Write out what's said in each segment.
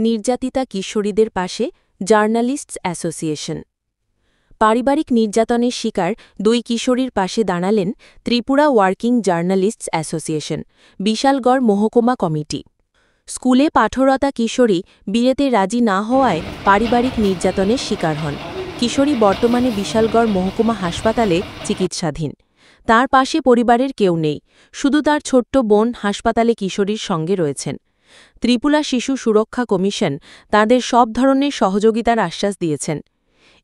নির্যাতিতা কিশোরীদের পাশে journalists association. পারিবারিক নির্যাতনের শিকার দুই কিশোরীর পাশে দাঁড়ালেন Tripura working journalists association, Bishalgarh মহকুমা কমিটি। স্কুলে পাঠরতা কিশোরী বিয়েতে রাজি না হওয়ায় পারিবারিক নির্যাতনের শিকার হন। কিশোরী বর্তমানে বিশালগড় মহকুমা হাসপাতালে চিকিৎসাধীন। তার পাশে পরিবারের কেউ নেই, শুধু তার ছোট্ট বোন হাসপাতালে কিশোরীর সঙ্গে রয়েছেন। ত্রিপুরা শিশু সুরক্ষা কমিশন তাদের সব ধরনের সহযোগিতার আশ্বাস দিয়েছেন।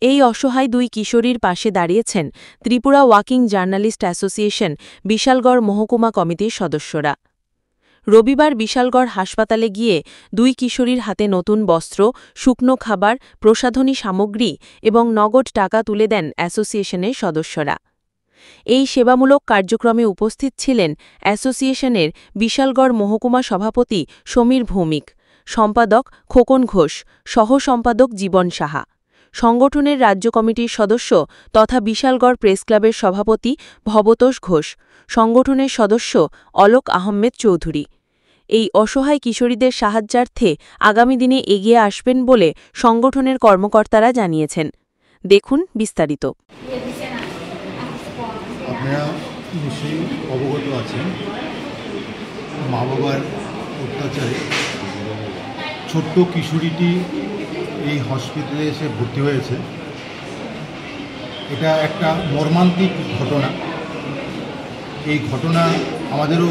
এই অসহায় দুই কিশোরীর পাশে দাঁড়িয়েছেন Tripura working journalist association Bishalgarh মহকুমা কমিটির সদস্যরা। রবিবার বিশালগড় হাসপাতালে গিয়ে দুই কিশোরীর হাতে নতুন বস্ত্র, শুকনো খাবার, প্রসাধনী সামগ্রী এবং নগদ টাকা তুলে দেন অ্যাসোসিয়েশনের সদস্যরা। এই সেবামূলক কার্যক্রমে উপস্থিত ছিলেন অ্যাসোসিয়েশনের বিশালগড় মহকুমা সভাপতি সমীর ভৌমিক, সম্পাদক খোকন ঘোষ, সহ সম্পাদক জীবন সাহা, সংগঠনের রাজ্য কমিটির সদস্য তথা বিশালগড় প্রেস ক্লাবের সভাপতি ভবতোষ ঘোষ, সংগঠনের সদস্য অলোক আহমেদ চৌধুরী। এই অসহায় কিশোরীদের সাহায্যার্থে আগামী দিনে এগিয়ে আসবেন বলে সংগঠনের কর্মকর্তারা জানিয়েছেন। দেখুন বিস্তারিত। আপনারা নিশ্চয়ই অবগত আছেন, মা বাবার অত্যাচারে ছোট্ট কিশোরীটি এই হসপিটালে এসে ভর্তি হয়েছে। এটা একটা মর্মান্তিক ঘটনা। এই ঘটনা আমাদেরও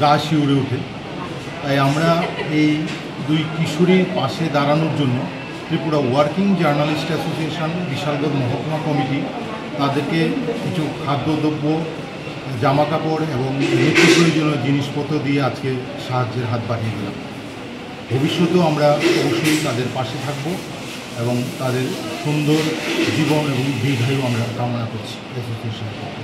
গা শিউরে ওঠে। তাই আমরা এই দুই কিশোরীর পাশে দাঁড়ানোর জন্য Tripura working journalist association Bishalgarh মহকুমা কমিটি তাদেরকে কিছু খাদ্যদ্রব্য, জামাকাপড় এবং নিত্য প্রয়োজনীয় জিনিসপত্র দিয়ে আজকে সাহায্যের হাত বাড়িয়ে দিলাম। ভবিষ্যতেও আমরা অবশ্যই তাদের পাশে থাকব এবং তাদের সুন্দর জীবন এবং দীর্ঘায়ু আমরা কামনা করছি অ্যাসোসিয়েশনের পক্ষে।